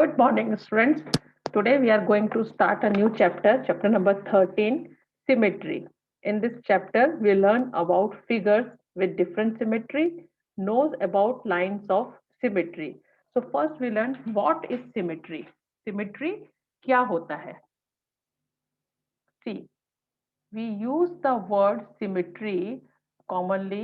Good morning, students. Today we are going to start a new chapter, chapter number 13, symmetry. In this chapter, we learn about figures with different symmetry, knows about lines of symmetry. So first we learn what is symmetry. Symmetry क्या होता है? See, we use the word symmetry commonly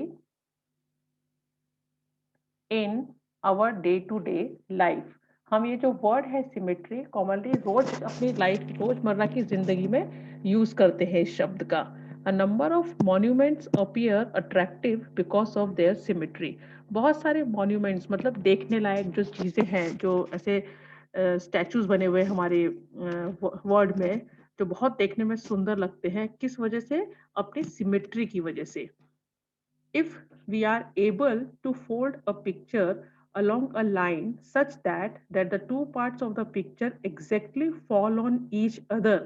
in our day to day life. हम ये जो word है symmetry commonly रोज अपनी life रोजमर्रा की जिंदगी में यूज करते हैं इस शब्द का. A number of monuments appear attractive because of their symmetry. बहुत सारे मॉन्यूमेंट्स मतलब देखने लायक जो चीजें हैं, जो ऐसे स्टैचूज बने हुए हमारे वर्ल्ड में, जो बहुत देखने में सुंदर लगते हैं, किस वजह से? अपनी सिमेट्री की वजह से. If we are able to fold a picture along a line such that the two parts of the picture exactly fall on each other,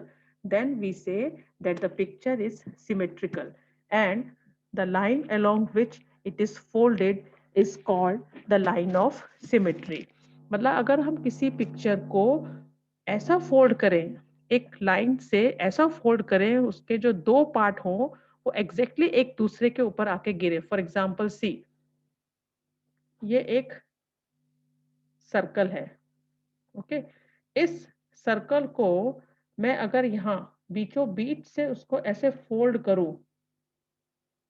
then we say that the picture is symmetrical, and the line along which it is folded is called the line of symmetry. मतलब अगर हम किसी picture को ऐसा fold करें, एक line से ऐसा फोल्ड करें, उसके जो दो पार्ट हों वो एग्जैक्टली एक दूसरे के ऊपर आके गिरे. फॉर एग्जाम्पल सी, ये एक सर्कल है. ओके, इस सर्कल को मैं अगर यहाँ बीचों बीच से उसको ऐसे फोल्ड करूं,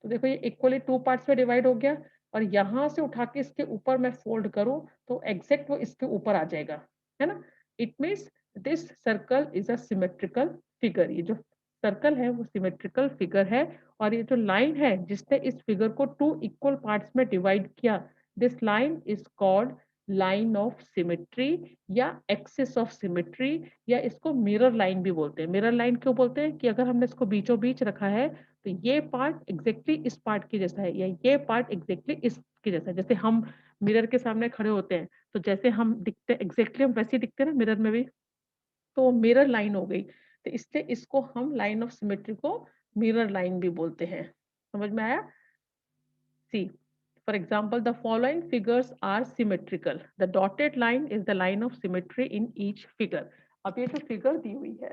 तो देखो ये इक्वली टू पार्ट्स में डिवाइड हो गया, और यहां से उठा के इसके ऊपर मैं फोल्ड करूं तो एग्जैक्ट वो इसके ऊपर आ जाएगा, है ना. It means this circle is a symmetrical figure. ये जो सर्कल है वो सिमेट्रिकल फिगर है, और ये जो लाइन है जिसने इस फिगर को टू इक्वल पार्ट्स में डिवाइड किया, this line is called line of symmetry या एक्सिस ऑफ सिमेट्री, या इसको मिरर लाइन भी बोलते हैं. मिरर लाइन क्यों बोलते हैं? कि अगर हमने इसको बीचों बीच रखा है तो ये पार्ट एग्जैक्टली इस पार्ट के जैसा है, या ये पार्ट एग्जैक्टली इसके जैसा है. जैसे हम मिरर के सामने खड़े होते हैं तो जैसे हम दिखते हैं एग्जैक्टली हम वैसे ही दिखते हैं ना मिरर में भी, तो मिरर लाइन हो गई. तो इसलिए इसको हम लाइन ऑफ सिमेट्री को मिरर लाइन भी बोलते हैं. समझ में आया? सी, for example, the following figures are symmetrical. The dotted line is the line of symmetry in each figure. अब ये जो फिगर दी हुई है,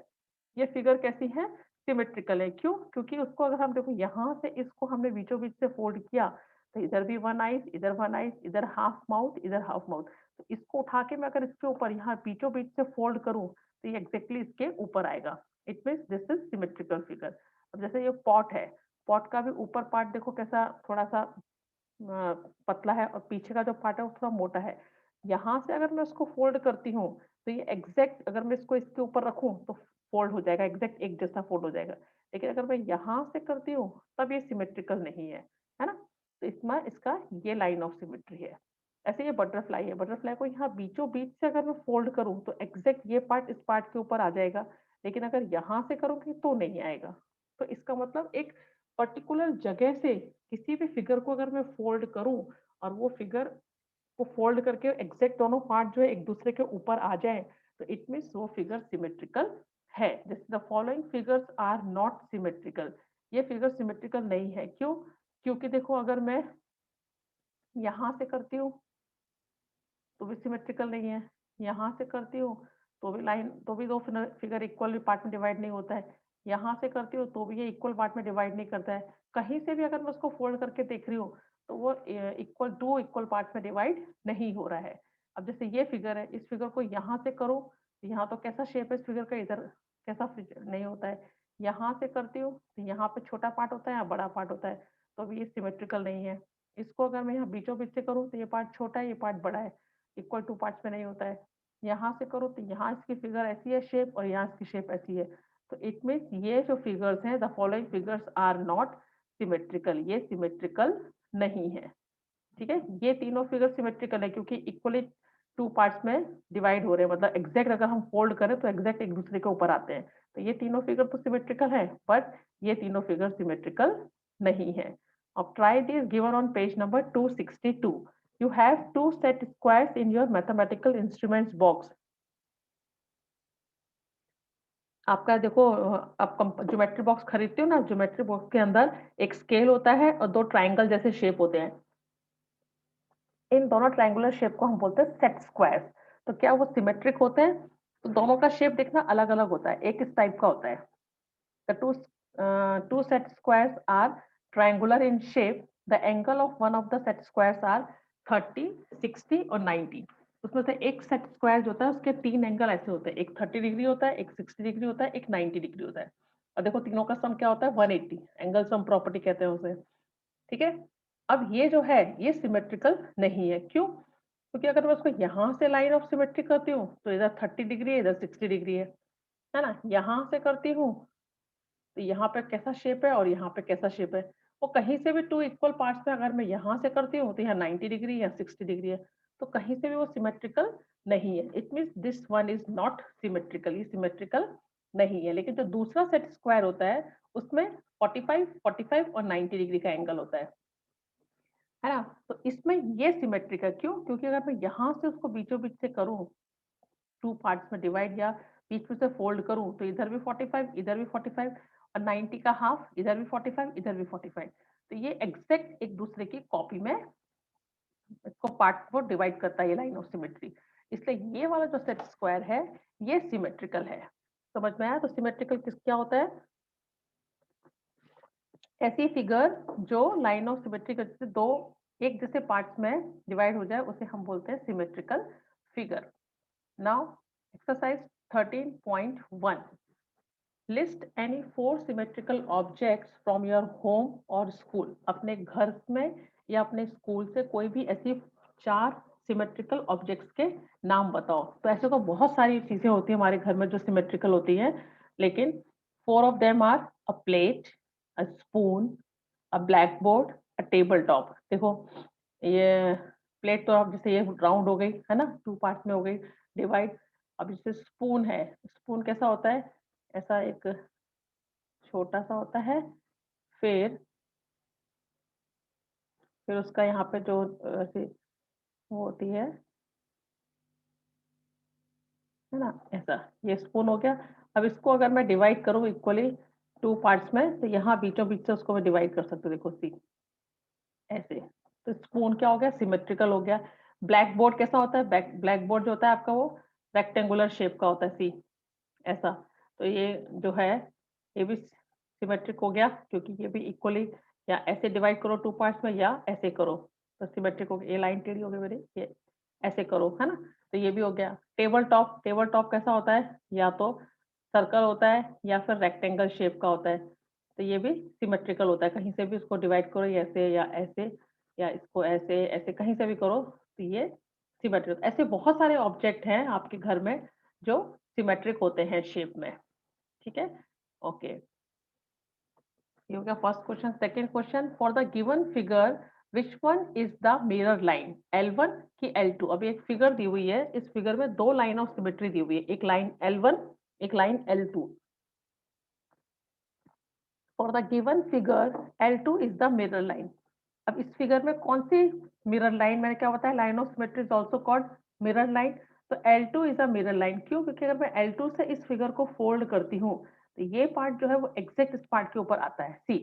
ये फिगर कैसी है? सिमेट्रिकल है. क्यों? क्योंकि उसको अगर हम देखो यहाँ से इसको हमने बीचों बीच से फोल्ड किया, तो इधर भी वन आइज, इधर वन आइज, इधर हाफ माउथ, इधर हाफ माउथ. तो इसको उठा के मैं अगर इसके ऊपर यहाँ बीचों बीच से फोल्ड करूं तो ये एग्जैक्टली इसके ऊपर आएगा. It means this is symmetrical figure. अब जैसे ये पॉट है, पॉट का भी ऊपर पार्ट देखो कैसा थोड़ा सा पतला है, और पीछे का जो पार्ट है वो थोड़ा मोटा है. यहाँ से अगर मैं उसको फोल्ड करती हूँ तो ये एग्जैक्ट, अगर मैं इसको इसके ऊपर रखूं तो फोल्ड हो जाएगा, एग्जैक्ट एक जैसा फोल्ड हो जाएगा. लेकिन अगर मैं यहाँ से करती हूँ तब ये सिमेट्रिकल नहीं है ना. तो इसमें इसका ये लाइन ऑफ सिमेट्री है. ऐसे ये बटरफ्लाई है, बटरफ्लाई को यहाँ बीचों बीच से अगर मैं फोल्ड करूँ तो एग्जैक्ट ये पार्ट इस पार्ट के ऊपर आ जाएगा, लेकिन अगर यहाँ से करूँगी तो नहीं आएगा. तो इसका मतलब एक पर्टिकुलर जगह से किसी भी फिगर को अगर मैं फोल्ड करूं और वो फिगर को फोल्ड करके एग्जैक्ट दोनों पार्ट जो है एक दूसरे के ऊपर आ जाए, तो इट मीन्स वो फिगर सिमेट्रिकल है. The following figures are not symmetrical. ये फिगर सिमेट्रिकल नहीं है. क्यों? क्योंकि देखो अगर मैं यहाँ से करती हूँ तो भी सिमेट्रिकल नहीं है, यहाँ से करती हूँ तो भी लाइन, तो भी दो फिगर इक्वल पार्ट में डिवाइड नहीं होता है, यहाँ से करती हूँ तो भी ये इक्वल पार्ट में डिवाइड नहीं करता है. कहीं से भी अगर मैं उसको फोल्ड करके देख रही हूँ तो वो इक्वल टू इक्वल पार्ट में डिवाइड नहीं हो रहा है. अब जैसे ये फिगर है, इस फिगर को यहाँ से करो तो यहाँ तो कैसा शेप है इस फिगर का, इधर कैसा नहीं होता है. यहाँ से करती हूँ तो यहाँ पे छोटा पार्ट होता है, यहाँ बड़ा पार्ट होता है, तो भी ये सिमेट्रिकल नहीं है. इसको अगर मैं यहाँ बीचों बीच से करूँ तो ये पार्ट छोटा है, ये पार्ट बड़ा है, इक्वल टू पार्ट्स में नहीं होता है. यहाँ से करो तो यहाँ इसकी फिगर ऐसी है शेप, और यहाँ इसकी शेप ऐसी है. तो इट मीन्स ये जो फिगर्स हैं, the following figures are not symmetrical. ये सिमेट्रिकल नहीं है. ठीक है, ये तीनों फिगर सिमेट्रिकल है क्योंकि इक्वली टू पार्ट्स में डिवाइड हो रहे हैं. मतलब एग्जैक्ट अगर हम फोल्ड करें तो एग्जैक्ट एक दूसरे के ऊपर आते हैं. तो ये तीनों फिगर तो सिमेट्रिकल है, बट ये तीनों फिगर सिमेट्रिकल नहीं है. अब try this given on page number 262. You have two set squares in your mathematical instruments box. आपका देखो, आप ज्योमेट्री बॉक्स खरीदते हो ना, ज्योमेट्री बॉक्स के अंदर एक स्केल होता है और दो ट्राइंगल जैसे शेप होते हैं. इन दोनों ट्राइंगुलर शेप को हम बोलते हैं सेट स्क्वायर्स. तो क्या वो सिमेट्रिक होते हैं? तो दोनों का शेप देखना अलग अलग होता है, एक इस टाइप का होता है। The two set squares are triangular in shape. The angle of one of the set squares are 30, 60 और 90. उसमें से एक सेट स्क्वायर जो होता है उसके तीन एंगल ऐसे होते हैं, एक 30 डिग्री होता है, एक 60 डिग्री होता है, एक 90 डिग्री होता है। और देखो तीनों का सम क्या होता है? 180। एंगल सम प्रॉपर्टी कहते हैं उसे। ठीक है। अब ये जो है ये सिमेट्रिकल नहीं है, क्यों? क्योंकि अगर मैं उसको यहाँ से लाइन ऑफ सिमेट्री करती हूँ तो इधर 30 डिग्री है, इधर 60 डिग्री है ना। यहाँ से करती हूँ तो यहाँ पे कैसा शेप है और यहाँ पे कैसा शेप है। वो कहीं से भी टू इक्वल पार्ट्स में अगर मैं यहाँ से करती हूँ तो यहाँ 90 डिग्री या 60 डिग्री है, तो कहीं से भी वो सिमेट्रिकल नहीं है। It means this one is not symmetrical, ये सिमेट्रिकल नहीं है। लेकिन जो दूसरा सेट स्क्वायर होता है उसमें 45, 45 और 90 डिग्री का एंगल होता है ना। तो इसमें ये सिमेट्रिक है, क्यों? क्योंकि अगर मैं यहाँ से उसको बीचों बीच से करूँ, टू पार्ट्स में डिवाइड या बीच में से फोल्ड करूँ, तो इधर भी 45, इधर भी 45 और 90 का हाफ, इधर भी 45, इधर भी 45। तो ये एग्जैक्ट एक दूसरे की कॉपी में इसको पार्ट को डिवाइड करता है, ये लाइन ऑफ सिमेट्री। इसलिए ये वाला जो सेट स्क्वायर है ये सिमेट्रिकल है। समझ में आया? तो सिमेट्रिकल किस क्या होता है? ऐसी फिगर जो लाइन ऑफ सिमेट्री करते दो एक जैसे पार्ट्स में डिवाइड हो जाए उसे हम बोलते हैं symmetrical figure. Now exercise 13.1, list any 4 symmetrical objects from your home और स्कूल। अपने घर में या अपने स्कूल से कोई भी ऐसी 4 सिमेट्रिकल ऑब्जेक्ट्स के नाम बताओ। तो ऐसे तो बहुत सारी चीजें होती हैं हमारे घर में जो सिमेट्रिकल होती हैं, लेकिन 4 of them are a plate, a spoon, a blackboard, a table top. देखो ये प्लेट तो अब जैसे ये राउंड हो गई है ना, 2 पार्ट्स में हो गई डिवाइड। अब जैसे स्पून है, स्पून कैसा होता है? ऐसा एक छोटा सा होता है, फिर उसका यहाँ पे जो ऐसी वो होती है ना, ऐसा ये स्पून हो गया। अब इसको अगर मैं डिवाइड करूँ इक्वली 2 पार्ट्स में, तो यहाँ बीचों बीच से उसको मैं डिवाइड कर सकती हूँ। देखो सी ऐसे, तो स्पून क्या हो गया? सिमेट्रिकल हो गया। ब्लैक बोर्ड कैसा होता है? ब्लैक बोर्ड जो होता है आपका वो रेक्टेंगुलर शेप का होता है, सी ऐसा। तो ये जो है ये भी सिमेट्रिक हो गया, क्योंकि ये भी इक्वली या ऐसे डिवाइड करो 2 पार्ट्स में या ऐसे करो तो सिमेट्रिक हो गया। ये लाइन टेढ़ी हो गई मेरी, ये ऐसे करो है ना। तो ये भी हो गया। टेबल टॉप, टेबल टॉप कैसा होता है? या तो सर्कल होता है या फिर रेक्टेंगल शेप का होता है, तो ये भी सिमेट्रिकल होता है। कहीं से भी उसको डिवाइड करो, ऐसे या ऐसे या इसको ऐसे ऐसे कहीं से भी करो तो ये सिमेट्रिक। ऐसे बहुत सारे ऑब्जेक्ट हैं आपके घर में जो सिमेट्रिक होते हैं शेप में। ठीक है, ओके। ये हो गया first question. Second question, for the given figure which one is the mirror line, L1 की L2। अभी एक फिगर दी हुई है, इस फिगर में 2 लाइन ऑफ सिमेट्री दी हुई है, एक लाइन L1 एक line L2। For the given figure L2 is the mirror line. अब इस फिगर में कौन सी मिरर लाइन, मैंने क्या बताया? Line of symmetry is also called mirror line. तो L2 is a mirror line, क्यों? क्योंकि अगर मैं L2 से इस फिगर को फोल्ड करती हूँ तो ये पार्ट जो है वो एग्जैक्ट इस पार्ट के ऊपर आता है। See,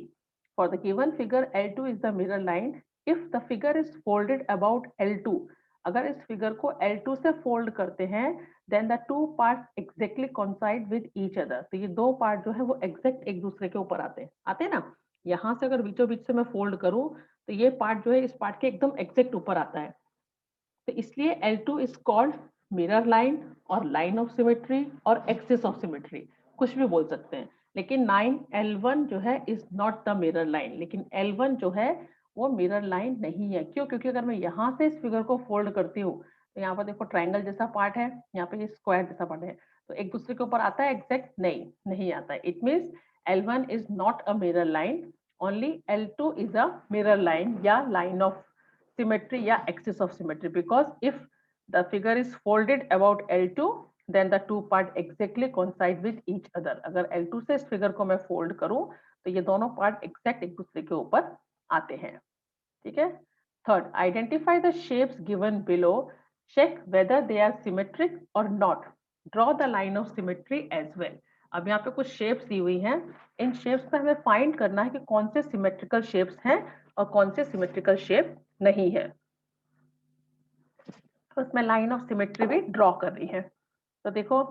for the given figure L2 is the mirror line if the figure is folded about L2। अगर इस फिगर को L2 से फोल्ड करते हैं then the two part exactly coincide with each other. तो ये दो पार्ट जो है वो एग्जैक्ट एक दूसरे के ऊपर आते हैं ना। यहाँ से अगर बीचों बीच से मैं फोल्ड करूं तो ये पार्ट जो है इस पार्ट के एकदम एग्जैक्ट ऊपर आता है। तो इसलिए L2 is called mirror line और लाइन ऑफ सिमेट्री और एक्सिस ऑफ सिमेट्री, कुछ भी बोल सकते हैं। लेकिन 9L1 जो है is not the mirror line, लेकिन L1 जो है वो मिरर लाइन नहीं है। क्यों? क्योंकि अगर मैं यहाँ से इस फिगर को फोल्ड करती हूँ तो यहाँ पर देखो ट्राइंगल जैसा पार्ट है, यहाँ पे ये स्क्वायर जैसा पार्ट है, तो एक दूसरे के ऊपर आता है एग्जैक्ट? नहीं आता है। It means L1 is not a mirror line, only L2 is a mirror line या line of symmetry या axis of symmetry, because if the figure is folded about L2 then the two part exactly coincide with each other। अगर L2 से इस figure को मैं fold करूं तो ये दोनों पार्ट एग्जैक्ट एक दूसरे के ऊपर आते हैं। ठीक है। Third, identify the shapes given below, check whether they are symmetric और not, draw the line of symmetry as well. अब यहाँ पे कुछ शेप्स दी हुई हैं, इन शेप्स में हमें फाइंड करना है कि कौन से सिमेट्रिकल शेप्स हैं और कौन से सिमेट्रिकल शेप नहीं है। उसमें लाइन ऑफ सिमेट्री भी ड्रॉ करनी है। तो देखो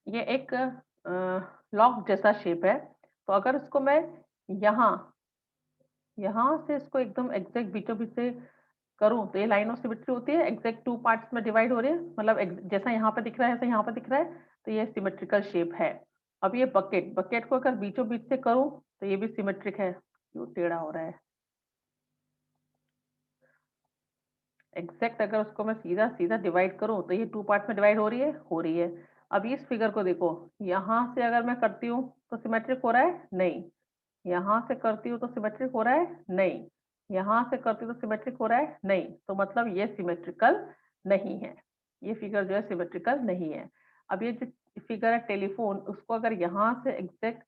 ये एक लॉक जैसा शेप है, तो अगर इसको मैं यहाँ यहाँ से इसको एकदम एग्जैक्ट बीचों बीच से करूं तो ये लाइन ऑफ सिमेट्री होती है, एग्जैक्ट टू पार्ट्स में डिवाइड हो रही है, मतलब जैसा यहाँ पे दिख रहा है ऐसा यहाँ पे दिख रहा है, तो ये सिमेट्रिकल शेप है। अब ये बकेट, बकेट को अगर बीचों बीच से करूं तो ये भी सिमेट्रिक है। क्यों टेढ़ा हो रहा है? एग्जैक्ट अगर उसको मैं सीधा सीधा डिवाइड करूं तो ये टू पार्ट में डिवाइड हो रही है, हो रही है। अब इस फिगर को देखो, यहाँ से अगर मैं करती हूँ तो सिमेट्रिक हो रहा है? नहीं। यहाँ से करती हूँ तो सिमेट्रिक हो रहा है? नहीं। यहाँ से करती हूँ तो सिमेट्रिक हो रहा है? नहीं। तो मतलब ये सिमेट्रिकल नहीं है, ये फिगर जो है सिमेट्रिकल नहीं है। अब ये जो फिगर है टेलीफोन, उसको अगर यहाँ से एग्जैक्ट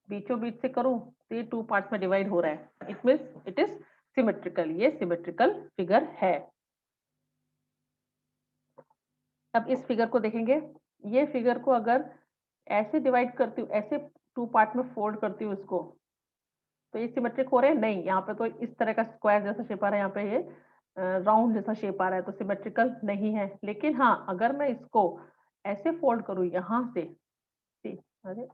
बीचों बीच से करूं तो ये टू पार्ट्स में डिवाइड हो रहा है, it means it is symmetrical, ये सिमेट्रिकल फिगर है। अब इस फिगर को देखेंगे, ये फिगर को अगर ऐसे डिवाइड करती हूँ, ऐसे टू पार्ट में फोल्ड करती हूँ इसको, तो ये सिमेट्रिक हो रहे हैं? नहीं। यहाँ पे तो इस तरह का स्क्वायर जैसा शेप आ रहा है, यहाँ पे ये राउंड जैसा शेप आ रहा है, तो सिमेट्रिकल नहीं है। लेकिन हाँ, अगर मैं इसको ऐसे फोल्ड करूँ यहाँ से, अरे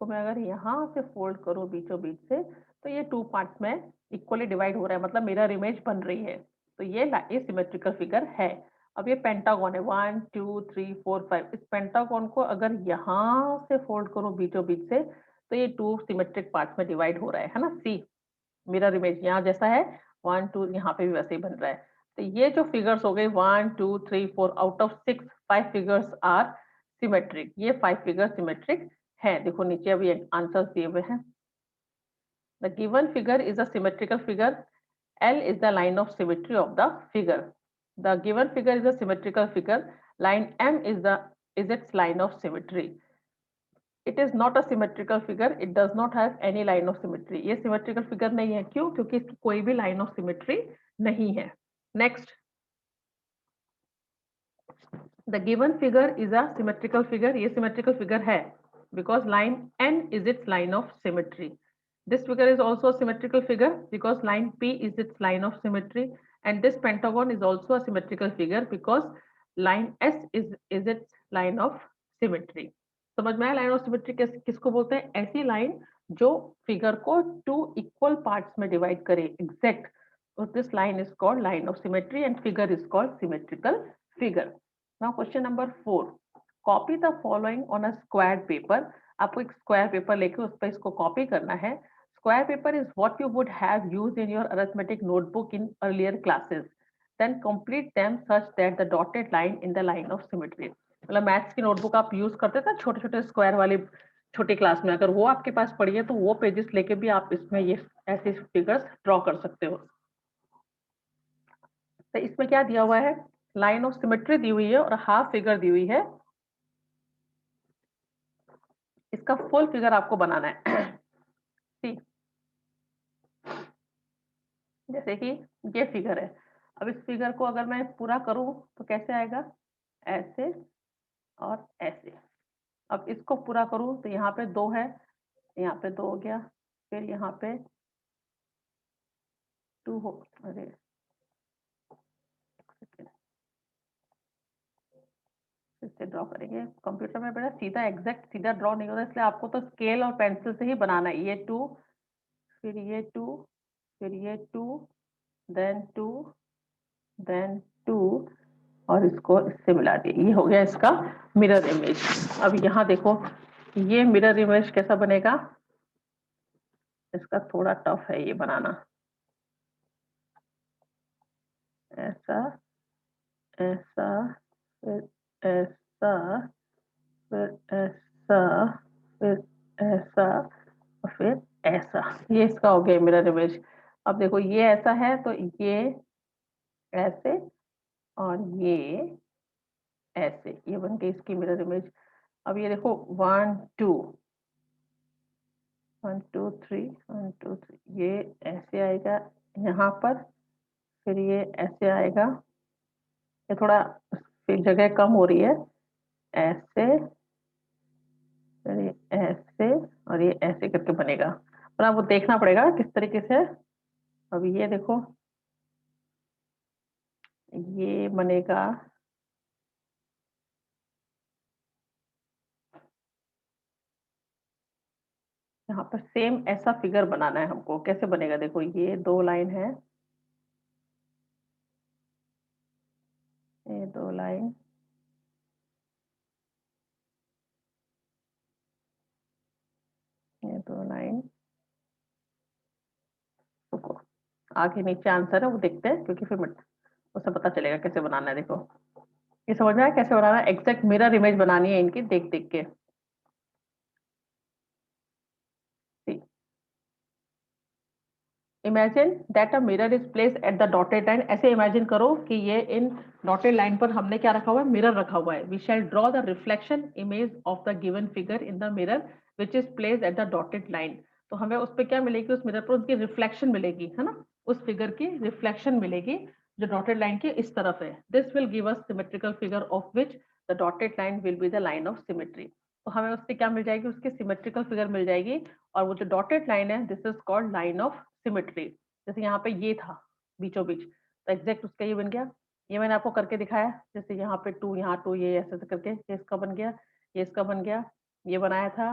को मैं अगर यहाँ से फोल्ड करूँ बीचों बीच से, तो ये टू पार्ट्स में इक्वली डिवाइड हो रहा है, मतलब मिरर इमेज बन रही है। तो ये सिमेट्रिकल फिगर है। अब ये पेंटागन है, 1 2 3 4 5। इस पेंटागन को अगर यहाँ से फोल्ड करूँ बीचों बीच से, तो ये टू सिमेट्रिक पार्ट्स में डिवाइड हो रहा है ना। सी मिरर इमेज यहाँ जैसा है, 1 2 यहाँ पे भी वैसे ही बन रहा है। तो ये जो फिगर्स हो गए 1 2 3 4, out of 6 5 figures are symmetric. ये 5 फिगर सिमेट्रिक है। देखो नीचे अभी आंसर्स दिए हुए हैं। The given figure is a symmetrical figure, L is the line of symmetry of the figure. The given figure is a symmetrical figure. Line M is its line of symmetry. It is not a symmetrical figure. It does not have any line of symmetry. ये symmetrical figure नहीं है। क्यों? क्योंकि इसकी कोई भी line of symmetry नहीं है। Next, the given figure is a symmetrical figure. ये symmetrical figure है because line N is its line of symmetry. This figure is also a symmetrical figure because line P is its line of symmetry, and this pentagon is also a symmetrical figure because line S is its line of symmetry. समझ में आया line of symmetry किसको बोलते हैं? ऐसी line जो figure को two equal parts में डिवाइड करे exact, this line is called line of symmetry and figure is called symmetrical figure. Now question number 4, copy the following on a square paper. आपको एक स्क्वायर पेपर लेके उस पर इसको copy करना है। Square paper is what you would have used in your arithmetic notebook in earlier classes. Then complete them such that the dotted line in the line of symmetry. मतलब maths की notebook आप use करते थे छोटे छोटे square वाली छोटी class में, अगर वो आपके पास पड़ी है तो वो पेजेस लेके भी आप इसमें ये ऐसे फिगर्स ड्रॉ कर सकते हो। तो इसमें क्या दिया हुआ है? लाइन ऑफ सिमेट्री दी हुई है और हाफ फिगर दी हुई है। इसका फुल फिगर आपको बनाना है। ठीक, जैसे कि ये फिगर है। अब इस फिगर को अगर मैं पूरा करूं तो कैसे आएगा? ऐसे और ऐसे। अब इसको पूरा करूं तो यहाँ पे 2 है, यहाँ पे 2 हो गया, फिर यहाँ पे 2 हो, अरे फिर से ड्रॉ करेंगे। कंप्यूटर में बड़ा सीधा एग्जैक्ट सीधा ड्रॉ नहीं होता, इसलिए आपको तो स्केल और पेंसिल से ही बनाना है। ये 2, फिर ये 2, फिर ये 2, देन 2, देन 2, और इसको इससे मिला दिए। ये हो गया इसका मिरर इमेज। अब यहाँ देखो ये मिरर इमेज कैसा बनेगा? इसका थोड़ा टफ है ये बनाना। ऐसा, ऐसा, फिर ऐसा, फिर ऐसा, फिर ऐसा, और फिर ऐसा। ये इसका हो गया मिरर इमेज। अब देखो ये ऐसा है तो ये ऐसे और ये ऐसे, ये बन गई इसकी मिरर इमेज। अब ये देखो 1 2 1 2 3 1 2 3, ये ऐसे आएगा यहाँ पर, फिर ये ऐसे आएगा। ये थोड़ा फिर जगह कम हो रही है, ऐसे, फिर ये ऐसे और ये ऐसे करके बनेगा, पर आपको देखना पड़ेगा किस तरीके से। अब ये देखो, ये बनेगा, यहाँ पर सेम ऐसा फिगर बनाना है हमको। कैसे बनेगा, देखो ये दो लाइन है, ये दो लाइन, ये दो लाइन। रुको, आगे नीचे आंसर है वो देखते हैं, क्योंकि फिर उससे पता चलेगा कैसे बनाना है। देखो, ये समझ में आया कैसे बनाना है? एग्जैक्ट मिरर इमेज बनानी है इनकी, देख देख के। Imagine that a mirror is place at the dotted line. ऐसे इमेजिन करो कि ये इन डॉटेड लाइन पर हमने क्या रखा हुआ है, मिरर रखा हुआ है। We shall draw the reflection image of the given figure in the mirror which is place at the dotted line. तो हमें उस पर क्या मिलेगी, उस मिरर पर उसकी रिफ्लेक्शन मिलेगी, है ना, उस फिगर की रिफ्लेक्शन मिलेगी जो डॉटेड लाइन के इस तरफ है। This will give us symmetrical figure of which the dotted line will be the line of symmetry. तो हमें उससे क्या मिल जाएगी, उसकी सिमेट्रिकल फिगर मिल जाएगी। और वो जो डॉटेड लाइन है, this is called line of symmetry. जैसे यहाँ पे ये था बीचों बीच, तो एग्जैक्ट उसका ये बन गया। ये मैंने आपको करके दिखाया, जैसे यहाँ पे टू, यहाँ टू, ये ऐसे ऐसे करके ये इसका बन गया, ये इसका बन गया, ये बनाया था,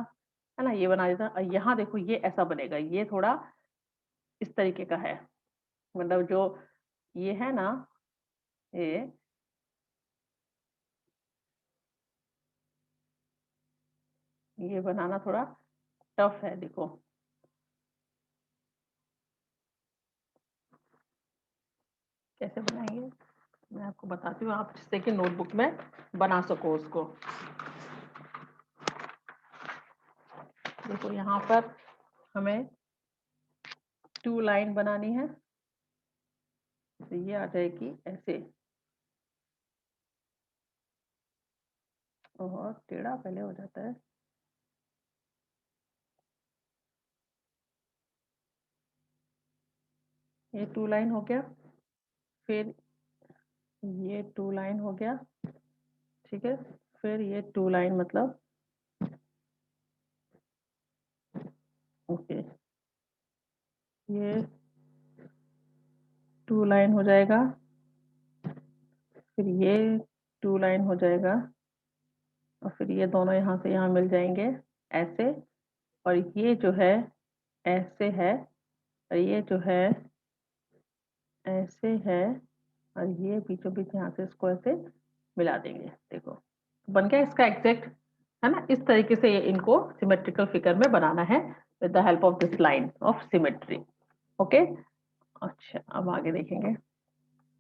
है ना, ये बनाया था। और यहाँ देखो ये ऐसा बनेगा, ये थोड़ा इस तरीके का है, मतलब जो ये है ना, ये बनाना थोड़ा टफ है। देखो कैसे बनाएंगे, मैं आपको बताती हूँ, आप जिससे कि नोटबुक में बना सको उसको। देखो यहाँ पर हमें टू लाइन बनानी है, तो ये आ जाएगी ऐसे, और टेढ़ा पहले हो जाता है। ये टू लाइन हो गया, फिर ये टू लाइन हो गया, ठीक है, फिर ये टू लाइन, मतलब ओके, ये टू लाइन हो जाएगा, फिर ये टू लाइन हो जाएगा, और फिर ये दोनों यहाँ से यहाँ मिल जाएंगे ऐसे। और ये जो है ऐसे है, और ये जो है ऐसे है, और ये बीचों बीच यहाँ से इसको ऐसे मिला देंगे। देखो बन गया इसका एग्जैक्ट, है ना। इस तरीके से ये इनको सिमेट्रिकल फिगर में बनाना है with the help of this line of symmetry. Okay, अच्छा अब आगे देखेंगे,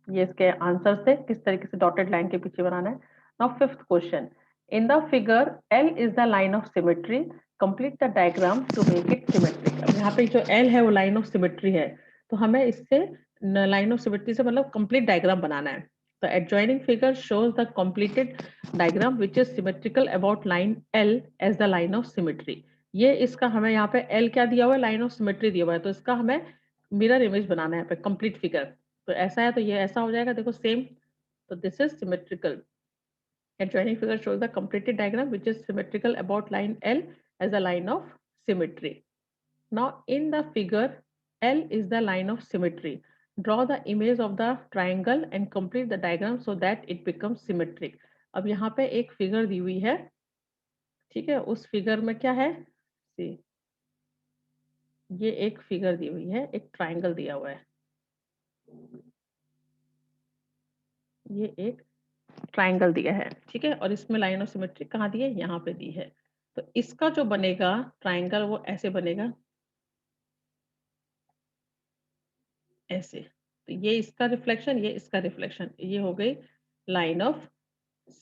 ये इसके आंसर से किस तरीके से डॉटेड लाइन के पीछे बनाना है। Now fifth question, in the figure L is the line of symmetry, complete the diagram to make it symmetric. अब यहाँ पे जो एल है वो लाइन ऑफ सिमेट्री है, तो हमें इससे लाइन ऑफ सिमेट्री से मतलब कंप्लीट डायग्राम बनाना है। तो adjoining figure shows the completed diagram which is symmetrical about line L as the line of symmetry. ये इसका हमें यहाँ पे एल क्या दिया हुआ है, लाइन ऑफ सिमेट्री दिया हुआ है, तो इसका हमें मिरर इमेज बनाना है यहाँ पे कंप्लीट फिगर। तो ऐसा है तो ये ऐसा हो जाएगा, देखो सेम। तो this is symmetrical, adjoining figure shows the completed diagram which is symmetrical about line L as a line of symmetry. Now in the figure L is the line of symmetry, draw the image of the triangle and complete the diagram so that it becomes symmetric. अब यहाँ पे एक figure दी हुई है, ठीक है, उस figure में क्या है, सी ये एक फिगर दी हुई है, एक ट्राइंगल दिया हुआ है, ये एक ट्राइंगल दिया है, ठीक है, और इसमें लाइन ऑफ सिमेट्री कहाँ दी है, यहाँ पे दी है। तो इसका जो बनेगा ट्राइंगल वो ऐसे बनेगा, ऐसे। तो ये इसका रिफ्लेक्शन, ये इसका रिफ्लेक्शन, ये हो गई लाइन ऑफ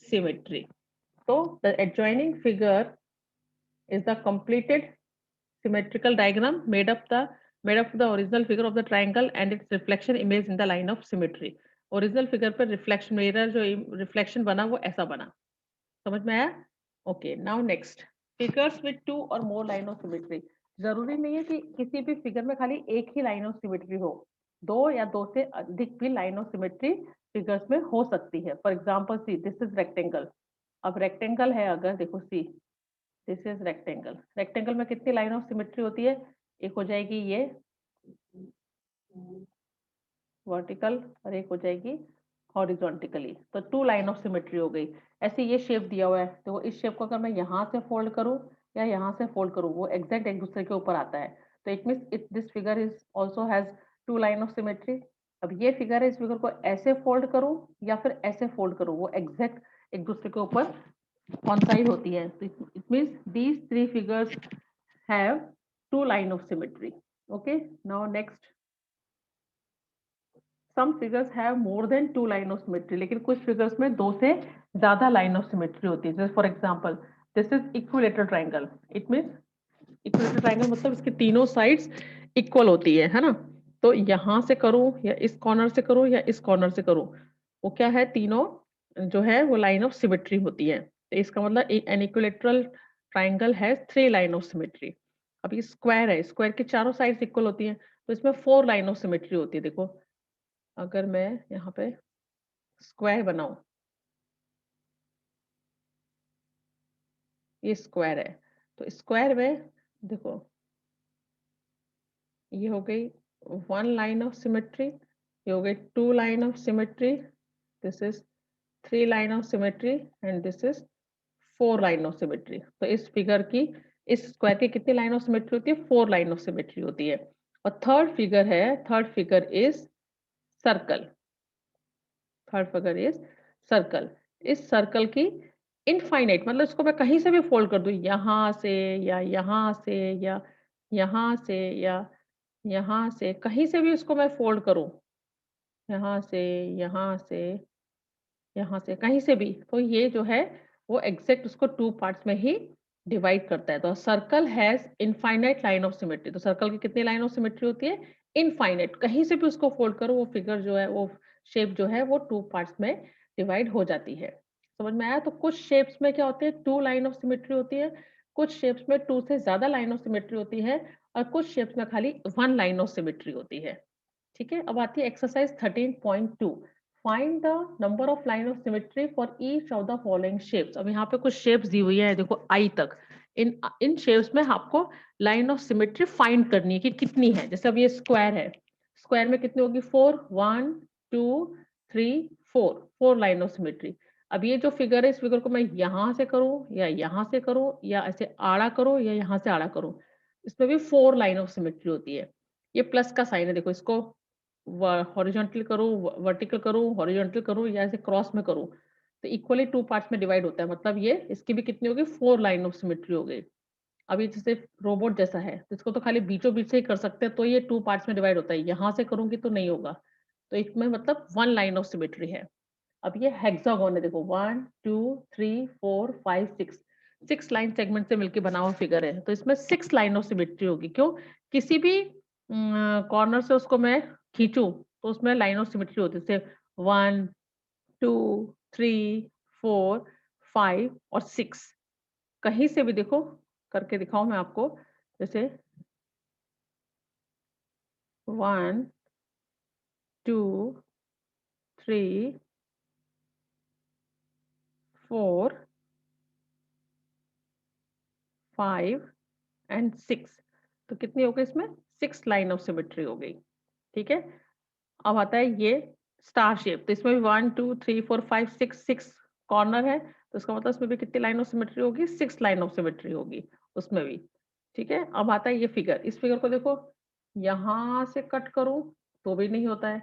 सिमेट्री। तो the adjoining figure is the completed symmetrical diagram made up the original figure of the triangle and its reflection image in the line of symmetry. Original figure पर reflection, मेरा जो reflection बना वो ऐसा बना, समझ में आया। Okay, now next, figures with two और मोर लाइन ऑफ सिमेट्री। जरूरी नहीं है कि किसी भी फिगर में खाली एक ही लाइन ऑफ सिमेट्री हो, दो या दो से अधिक भी लाइन ऑफ सिमेट्री फिगर्स में हो सकती है। For example see, this is rectangle. अब रेक्टेंगल है अगर, देखो see, this is rectangle. Rectangle में कितनी लाइन ऑफ सिमेट्री होती है? एक हो जाएगी ये वर्टिकल और एक हो जाएगी हॉरिजॉन्टिकली, तो 2 लाइन ऑफ सिमेट्री हो गई। ऐसे ये शेप दिया हुआ है, तो इस शेप को अगर मैं यहाँ से फोल्ड करूँ या यहाँ से फोल्ड करूँ, वो एग्जैक्ट एक दूसरे के ऊपर आता है। तो it means it this figure is also has 2 line of symmetry. अब ये फिगर है, इस फिगर को ऐसे फोल्ड करूँ या फिर ऐसे फोल्ड करूँ, वो एग्जैक्ट एक दूसरे के ऊपर कॉन्साइड होती है। तो it means these 3 figures have 2 line of symmetry. Okay, now next, some figures have more than 2 line of symmetry, लेकिन कुछ फिगर्स में 2 से ज्यादा लाइन ऑफ सिमेट्री होती है। जैसे for example this is equilateral triangle. It means equilateral triangle मतलब इसकी तीनों साइड्स इक्वल होती है ना। तो यहां से करूं या इस कॉर्नर से करूं या इस कॉर्नर से करूं, वो क्या है, तीनों जो है वो लाइन ऑफ सिमेट्री होती है। तो इसका मतलब an equilateral triangle has 3 line of symmetry. अब ये स्क्वायर है, स्क्वायर की चारों साइड्स इक्वल होती हैं, तो इसमें 4 लाइन ऑफ सिमेट्री होती है। देखो, अगर मैं यहाँ पे स्क्वायर बनाऊं, ये स्क्वायर है, तो स्क्वायर में देखो ये हो गई 1 लाइन ऑफ सिमेट्री, ये हो गई 2 line of symmetry, this is 3 line of symmetry and this is 4 line of symmetry. तो इस फिगर की, इस स्क्वायर की कितनी लाइन ऑफ सिमेट्री होती है? 4 लाइन ऑफ सिमेट्री होती है। और थर्ड फिगर है, third figure is circle. Third figure is circle. इस सर्कल की इनफाइनाइट, मतलब इसको मैं कहीं से भी फोल्ड कर दूं, यहां से या यहां से या यहां से या यहां से, कहीं से भी इसको मैं फोल्ड करूं, यहां से, यहां से, यहाँ से, कहीं से भी, तो ये जो है वो एग्जैक्ट उसको 2 पार्ट्स में ही डिवाइड करता है। तो circle has infinite line of symmetry. तो सर्कल की कितनी लाइन ऑफ सिमेट्री होती है? इनफाइनाइट। कहीं से भी उसको फोल्ड करो, वो फिगर जो है, वो शेप जो है वो 2 पार्ट्स में डिवाइड हो जाती है। समझ में आया? तो कुछ शेप्स में क्या होती है, 2 लाइन ऑफ सिमेट्री होती है, कुछ शेप्स में 2 से ज्यादा लाइन ऑफ सिमेट्री होती है, और कुछ शेप्स में खाली 1 लाइन ऑफ सिमेट्री होती है। ठीक है, अब आती है exercise 13.2। Find the number of line of symmetry for each of the following shapes. अब यहाँ पे कुछ शेप्स दी हुई है, देखो आई तक। इन इन शेप्स में आपको लाइन ऑफ सिमेट्री फाइंड करनी है कि कितनी है। जैसे अब ये स्क्वायर है, स्क्वायर में कितनी होगी? 4, 1 2 3 4, 4 लाइन ऑफ सिमेट्री। अब ये जो फिगर है, इस फिगर को मैं यहां से करूं या यहां से करूं या ऐसे आड़ा करूं या यहां से आड़ा करूं, इसमें भी 4 लाइन ऑफ सिमेट्री होती है। ये प्लस का साइन है, देखो इसको हॉरिजॉन्टल करूँ, वर्टिकल करूँ, हॉरिजॉन्टल करूँ या ऐसे क्रॉस में करूँ, तो इक्वली 2 पार्ट्स में डिवाइड होता है। मतलब ये इसकी भी कितनी होगी? 4 लाइन ऑफ सिमेट्री हो गई। अब ये जैसे रोबोट जैसा है, तो इसको तो खाली बीचों बीच से ही कर सकते हैं, तो ये 2 पार्ट्स में डिवाइड होता है। यहाँ से करूंगी तो नहीं होगा, तो इसमें मतलब 1 लाइन ऑफ सिमेट्री है। अब ये हेक्सागोन है, देखो 1 2 3 4 5 6, 6 लाइन सेगमेंट से मिलकर बना हुआ फिगर है, तो इसमें 6 लाइन ऑफ सिमेट्री होगी। क्यों? किसी भी कॉर्नर से उसको मैं खींचूं तो उसमें लाइन ऑफ सिमेट्री होती है, जैसे 1 2 3 4 5 और 6। कहीं से भी देखो, करके दिखाऊं मैं आपको, जैसे 1 2 3 4 5 एंड 6, तो कितनी हो गई इसमें? 6 लाइन ऑफ सिमेट्री हो गई। ठीक है, अब आता है ये स्टार शेप। तो इसमें भी 1 2 3 4 5 6, 6 कॉर्नर है, तो इसका मतलब इसमें भी कितनी लाइन ऑफ सिमेट्री होगी? 6 लाइन ऑफ सिमेट्री होगी उसमें भी। ठीक है, अब आता है ये फिगर। इस फिगर को देखो, यहां से कट करूं तो भी नहीं होता है,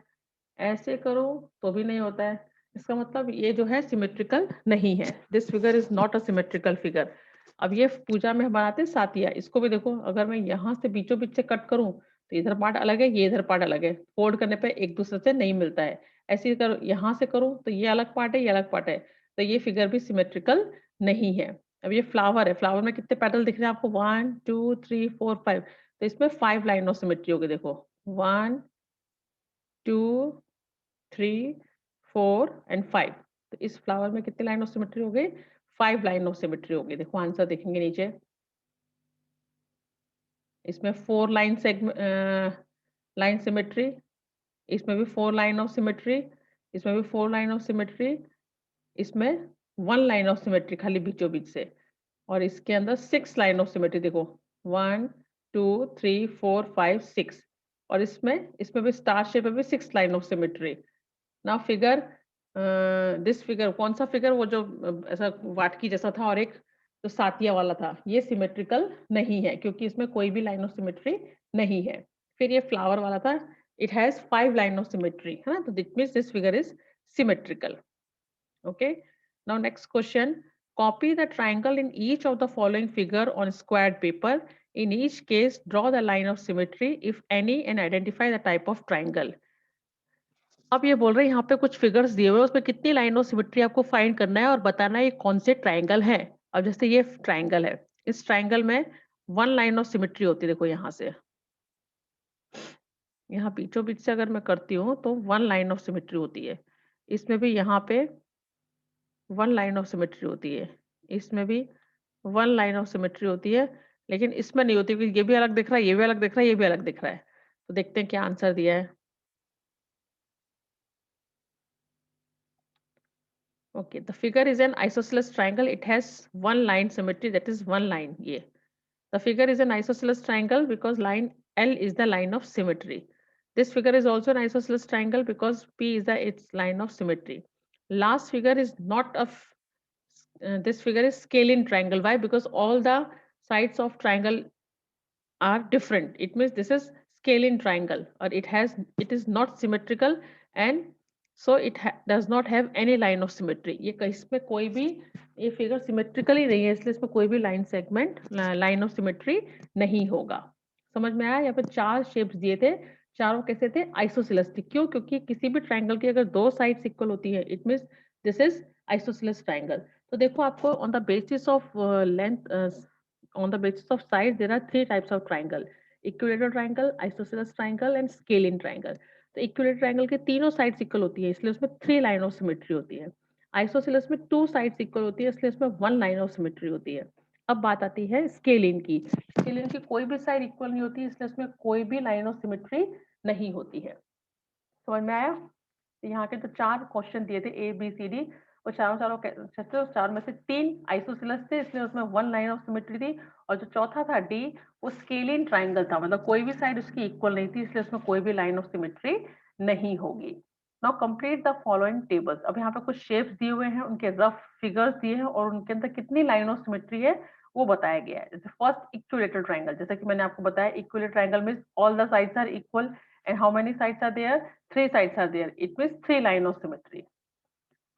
ऐसे करो तो भी नहीं होता है। इसका मतलब ये जो है सिमेट्रिकल नहीं है। This figure is not a symmetrical figure. अब ये पूजा में हम बनाते हैं सातिया, इसको भी देखो, अगर मैं यहाँ से बीचों बीच से कट करूं तो इधर पार्ट अलग है, ये इधर पार्ट अलग है, फोल्ड करने पे एक दूसरे से नहीं मिलता है। ऐसे ही करो, यहाँ से करूँ तो ये अलग पार्ट है, ये अलग पार्ट है, तो ये फिगर भी सिमेट्रिकल नहीं है। अब ये फ्लावर है, फ्लावर में कितने पेटल दिख रहे हैं आपको? 1 2 3 4 5, तो इसमें 5 लाइन ऑफ सिमेट्री होगी। देखो 1 2 3 4 एंड 5, तो इस फ्लावर में कितनी लाइन ऑफ सिमेट्री हो गई? 5 लाइन ऑफ सिमेट्री हो गई। देखो आंसर देखेंगे नीचे, इसमें 4 लाइन लाइन सिमेट्री, इसमें भी 4 लाइन ऑफ सिमेट्री, इसमें भी 4 लाइन ऑफ सिमेट्री, इसमें 1 लाइन ऑफ सिमेट्री खाली बीचों बीच से। और इसके अंदर 6 लाइन ऑफ सिमेट्री देखो 1 2 3 4 5 6 और इसमें भी स्टार शेप में भी 6 line of symmetry. Now figure this figure कौन सा फिगर वो जो ऐसा वाटकी जैसा था और एक जो सातिया वाला था ये सिमेट्रिकल नहीं है क्योंकि इसमें कोई भी लाइन ऑफ सिमेट्री नहीं है। फिर ये फ्लावर वाला था it has 5 line of symmetry है ना तो that means this figure is symmetrical. Okay. Now next question. Copy the triangle in each of the following figure on squared paper. In each case, draw the line of symmetry, if any, and identify the type of triangle. अब ये बोल रहे हैं यहाँ पे कुछ figures दिए हुए हैं उसमें कितनी लाइन ऑफ सिमेट्री आपको फाइंड करना है और बताना है ये कौन से ट्राइंगल है। अब जैसे ये ट्राइंगल है इस ट्राइंगल में 1 लाइन ऑफ सिमेट्री होती है देखो यहाँ से यहाँ बीचों बीच से अगर मैं करती हूँ तो 1 लाइन ऑफ सिमेट्री होती है। इसमें भी यहाँ पे 1 लाइन ऑफ सिमेट्री होती है। इसमें भी 1 लाइन ऑफ सिमेट्री होती है लेकिन इसमें नहीं होती क्योंकि ये भी अलग दिख रहा है ये भी अलग दिख रहा है ये भी अलग दिख रहा है। तो देखते हैं क्या आंसर दिया है। Okay, the figure is an isosceles triangle. It has one line symmetry, that is one line. Yeah. The figure is an isosceles triangle because line L is the line of symmetry. This figure is also an isosceles triangle because P is its line of symmetry. Last figure is not a this figure is scalene triangle. Why? Because all the sides of triangle are different. It means this is scalene triangle or it is not symmetrical and so it does not have any line of symmetry. ये इसमें कोई भी ये figure symmetrically नहीं है इसलिए इसमें कोई भी line segment line of symmetry नहीं होगा। समझ में आया? यहाँ पे 4 शेप्स दिए थे चारों कैसे थे आइसोसेलेस थे। क्यों? क्योंकि किसी भी ट्राइंगल की अगर 2 साइड्स इक्वल होती है it means this is isosceles triangle. तो देखो आपको on the basis of length on the basis of size there are 3 types of triangle: equilateral triangle, isosceles triangle and scalene triangle. तो equilateral triangle के तीनों sides equal होती है इसलिए उसमें 3 लाइन ऑफ सिमेट्री होती है। आइसोसेलेस में 2 साइड्स इक्वल होती है इसलिए उसमें 1 लाइन ऑफ सिमेट्री होती है। अब बात आती है स्केलिन की। स्केलिन की कोई भी साइड इक्वल नहीं होती इसलिए उसमें कोई भी लाइन ऑफ सिमेट्री नहीं होती है। समझ में आया? यहाँ के तो 4 क्वेश्चन दिए थे ए बी सी डी और चारों चार में से 3 आइसोसेलेस थे इसलिए उसमें 1 लाइन ऑफ सिमेट्री थी और जो चौथा था डी वो स्केलिन ट्राइंगल था मतलब कोई भी साइड उसकी इक्वल नहीं थी इसलिए उसमें कोई भी लाइन ऑफ सिमेट्री नहीं होगी। Now complete the following tables. अब यहाँ पे कुछ शेप्स दिए हुए हैं उनके रफ फिगर्स दिए हैं और उनके अंदर कितनी लाइन ऑफ सिमेट्री है वो बताया गया है। जैसे फर्स्ट इक्विलेटरल ट्राइंगल जैसा कि मैंने आपको बताया equilateral triangle means all the sides are equal and how many sides are there? 3 sides are there. It means 3 line of symmetry.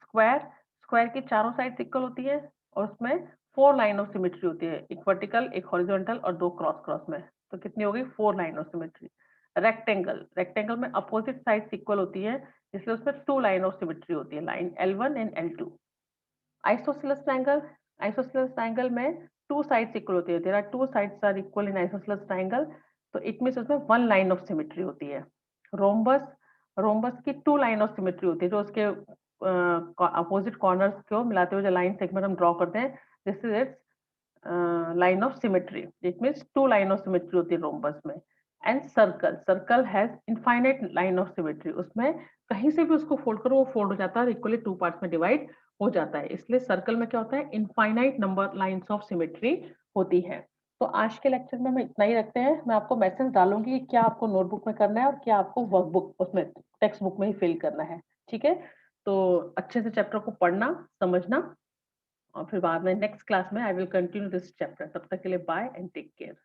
Square, square की चारों sides equal होती है और उसमें 4 line of symmetry होती है, एक vertical, एक horizontal और 2 cross cross में। तो कितनी होगी? 4 line of symmetry. Rectangle, rectangle में opposite sides equal होती है इसलिए उसमें 2 line of symmetry होती है, line L1 and L2. Isosceles triangle, isosceles triangle में 2 sides equal होती है, there are 2 sides are equal in isosceles triangle. तो इट मींस उसमें 1 लाइन ऑफ सिमेट्री होती है। रोम्बस, रोम्बस की 2 लाइन ऑफ सिमेट्री होती है जो उसके अपोजिट कॉर्नर्स को मिलाते हुए जो लाइन सेगमेंट हम ड्रॉ करते हैं this is it's line of symmetry. It means 2 line of symmetry होती है रोम्बस में। And circle, circle has infinite line of symmetry, उसमें कहीं से भी उसको फोल्ड करो वो फोल्ड हो जाता है और इक्वली 2 पार्ट्स में डिवाइड हो जाता है इसलिए सर्कल में क्या होता है infinite number lines of symmetry होती है। तो आज के लेक्चर में हम इतना ही रखते हैं। मैं आपको मैसेज डालूंगी कि क्या आपको नोटबुक में करना है और क्या आपको वर्कबुक उसमें टेक्स्ट बुक में ही फिल करना है। ठीक है? तो अच्छे से चैप्टर को पढ़ना समझना और फिर बाद में नेक्स्ट क्लास में I will continue this chapter. तब तक के लिए बाय एंड टेक केयर।